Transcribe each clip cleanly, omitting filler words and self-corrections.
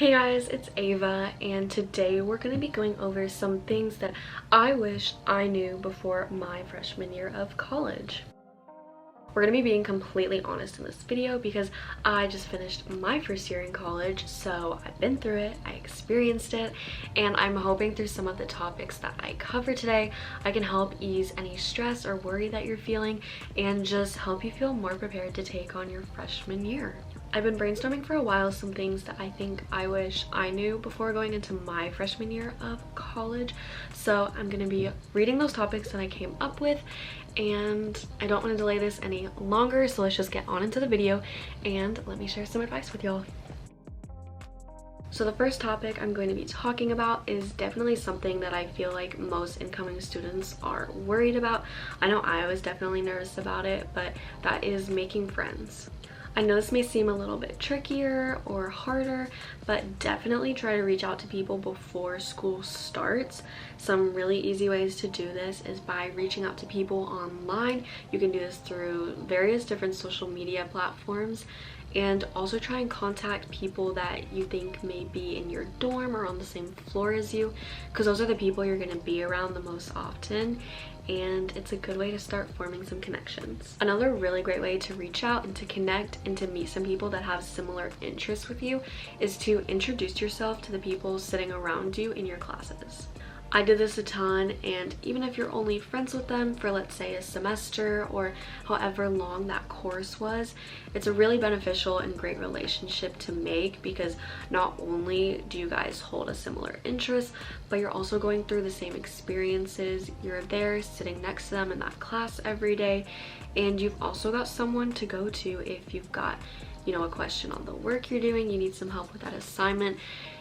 Hey guys, it's Ava, and today we're going to be going over some things that I wish I knew before my freshman year of college. We're going to be being completely honest in this video because I just finished my first year in college, so I've been through it, I experienced it, and I'm hoping through some of the topics that I cover today, I can help ease any stress or worry that you're feeling and just help you feel more prepared to take on your freshman year. I've been brainstorming for a while some things that I think I wish I knew before going into my freshman year of college. So I'm going to be reading those topics that I came up with, and I don't want to delay this any longer, so let's just get on into the video and let me share some advice with y'all. So the first topic I'm going to be talking about is definitely something that I feel like most incoming students are worried about. I know I was definitely nervous about it, but that is making friends. I know this may seem a little bit trickier or harder, but definitely try to reach out to people before school starts. Some really easy ways to do this is by reaching out to people online. You can do this through various different social media platforms, and also try and contact people that you think may be in your dorm or on the same floor as you, because those are the people you're going to be around the most often, and it's a good way to start forming some connections. Another really great way to reach out and to connect and to meet some people that have similar interests with you is to introduce yourself to the people sitting around you in your classes. I did this a ton, and even if you're only friends with them for, let's say, a semester or however long that course was, it's a really beneficial and great relationship to make, because not only do you guys hold a similar interest, but you're also going through the same experiences. You're there sitting next to them in that class every day, and you've also got someone to go to if you've got, a question on the work you're doing, you need some help with that assignment.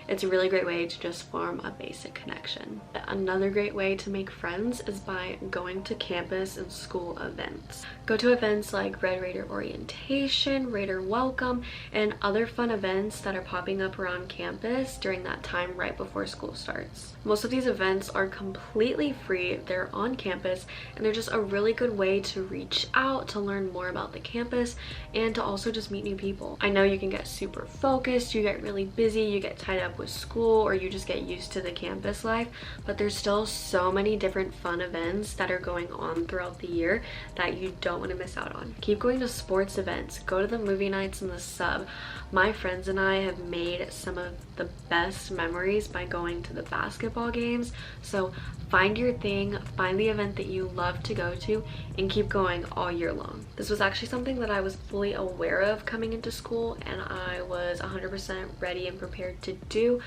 It's a really great way to just form a basic connection. Another great way to make friends is by going to campus and school events. Go to events like Red Raider Orientation, Raider Welcome, and other fun events that are popping up around campus during that time right before school starts. Most of these events are completely free, they're on campus, and they're just a really good way to reach out, to learn more about the campus, and to also just meet new people. I know you can get super focused, you get really busy, you get tied up with school, or you just get used to the campus life, but there's still so many different fun events that are going on throughout the year that you don't want to miss out on. Keep going to sports events, go to the movie nights in the sub. My friends and I have made some of the best memories by going to the basketball games, so find your thing, find the event that you love to go to, and keep going all year long. This was actually something that I was fully aware of coming into school, and I was 100% ready and prepared to do,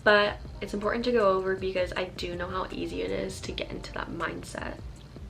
but it's important to go over because I do know how easy it is to get into that mindset.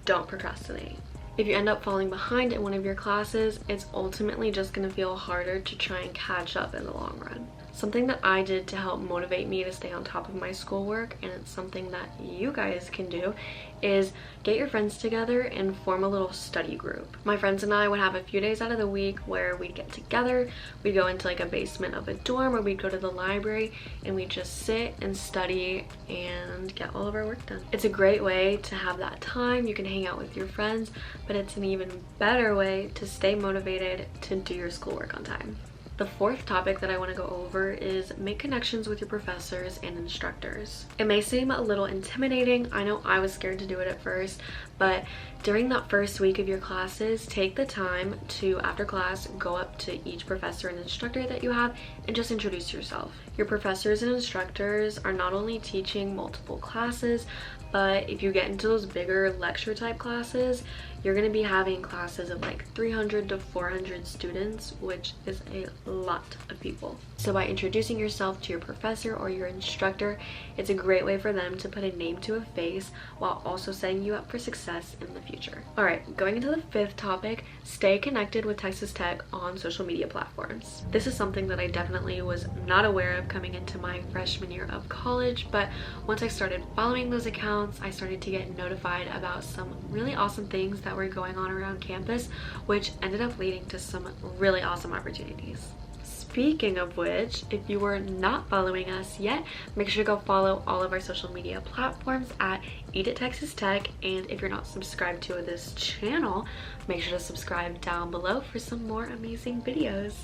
Don't procrastinate. If you end up falling behind in one of your classes, it's ultimately just going to feel harder to try and catch up in the long run. Something that I did to help motivate me to stay on top of my schoolwork, and it's something that you guys can do, is get your friends together and form a little study group. My friends and I would have a few days out of the week where we'd get together, we'd go into like a basement of a dorm, or we'd go to the library and we'd just sit and study and get all of our work done. It's a great way to have that time. You can hang out with your friends, but it's an even better way to stay motivated to do your schoolwork on time. The fourth topic that I want to go over is make connections with your professors and instructors. It may seem a little intimidating. I know I was scared to do it at first, but during that first week of your classes, take the time to, after class, go up to each professor and instructor that you have and just introduce yourself. Your professors and instructors are not only teaching multiple classes, but if you get into those bigger lecture type classes, you're going to be having classes of like 300 to 400 students, which is a lot of people. So by introducing yourself to your professor or your instructor, it's a great way for them to put a name to a face while also setting you up for success in the future. All right, going into the fifth topic, stay connected with Texas Tech on social media platforms. This is something that I definitely was not aware of coming into my freshman year of college, but once I started following those accounts, I started to get notified about some really awesome things that were going on around campus, which ended up leading to some really awesome opportunities. Speaking of which, if you are not following us yet, make sure to go follow all of our social media platforms at Eat at Texas Tech, and if you're not subscribed to this channel, make sure to subscribe down below for some more amazing videos.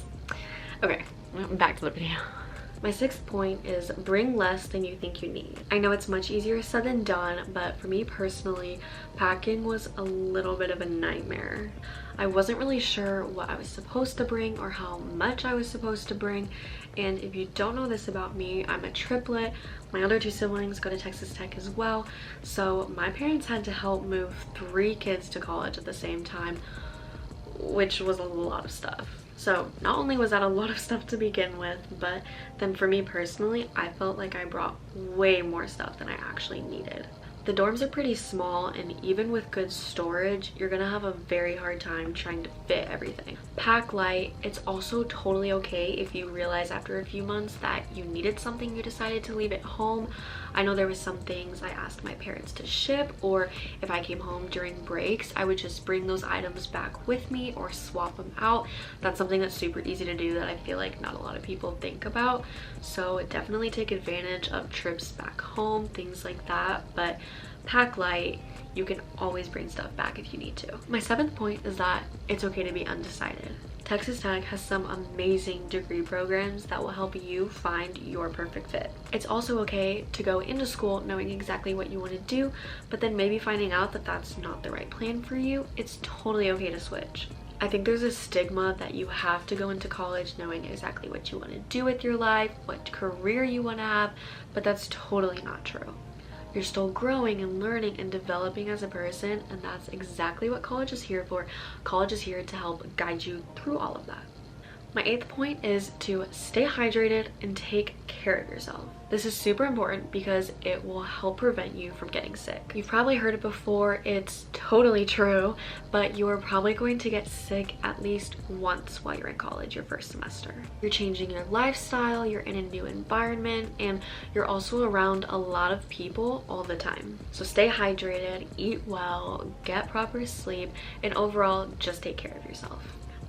Okay, back to the video. My sixth point is bring less than you think you need. I know it's much easier said than done, but for me personally, packing was a little bit of a nightmare. I wasn't really sure what I was supposed to bring or how much I was supposed to bring. And if you don't know this about me, I'm a triplet. My other two siblings go to Texas Tech as well. So my parents had to help move 3 kids to college at the same time, which was a lot of stuff. So not only was that a lot of stuff to begin with, but then for me personally, I felt like I brought way more stuff than I actually needed. The dorms are pretty small, and even with good storage, you're gonna have a very hard time trying to fit everything. Pack light. It's also totally okay if you realize after a few months that you needed something, you decided to leave it home. I know there was some things I asked my parents to ship, or if I came home during breaks, I would just bring those items back with me or swap them out. That's something that's super easy to do that I feel like not a lot of people think about. So definitely take advantage of trips back home, things like that. But pack light, you can always bring stuff back if you need to. My seventh point is that it's okay to be undecided. Texas Tech has some amazing degree programs that will help you find your perfect fit. It's also okay to go into school knowing exactly what you want to do, but then maybe finding out that that's not the right plan for you. It's totally okay to switch. I think there's a stigma that you have to go into college knowing exactly what you want to do with your life, what career you want to have, but that's totally not true. You're still growing and learning and developing as a person, and that's exactly what college is here for. College is here to help guide you through all of that. My eighth point is to stay hydrated and take care of yourself. This is super important because it will help prevent you from getting sick. You've probably heard it before, it's totally true, but you are probably going to get sick at least once while you're in college, your first semester. You're changing your lifestyle, you're in a new environment, and you're also around a lot of people all the time. So stay hydrated, eat well, get proper sleep, and overall, just take care of yourself.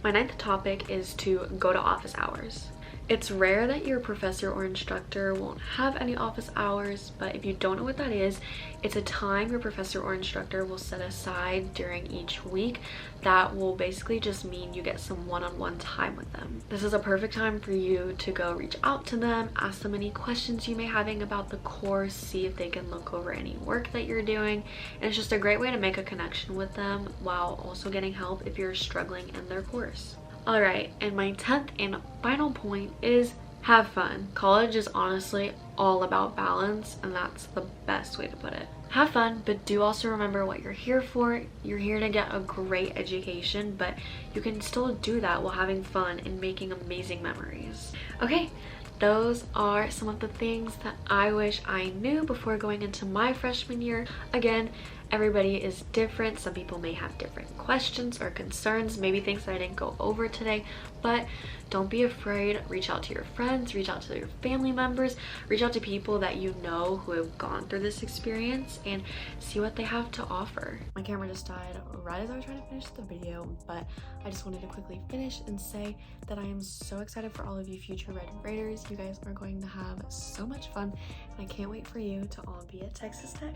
My ninth topic is to go to office hours. It's rare that your professor or instructor won't have any office hours, but if you don't know what that is, it's a time your professor or instructor will set aside during each week that will basically just mean you get some one-on-one time with them. This is a perfect time for you to go reach out to them, ask them any questions you may be having about the course, see if they can look over any work that you're doing, and it's just a great way to make a connection with them while also getting help if you're struggling in their course. Alright, and my 10th and final point is have fun. College is honestly all about balance, and that's the best way to put it. Have fun, but do also remember what you're here for. You're here to get a great education, but you can still do that while having fun and making amazing memories. Okay, those are some of the things that I wish I knew before going into my freshman year. Again, everybody is different. Some people may have different questions or concerns, maybe things that I didn't go over today, but don't be afraid. Reach out to your friends, reach out to your family members, reach out to people that you know who have gone through this experience and see what they have to offer. My camera just died right as I was trying to finish the video, but I just wanted to quickly finish and say that I am so excited for all of you future Red Raiders. You guys are going to have so much fun, and I can't wait for you to all be at Texas Tech.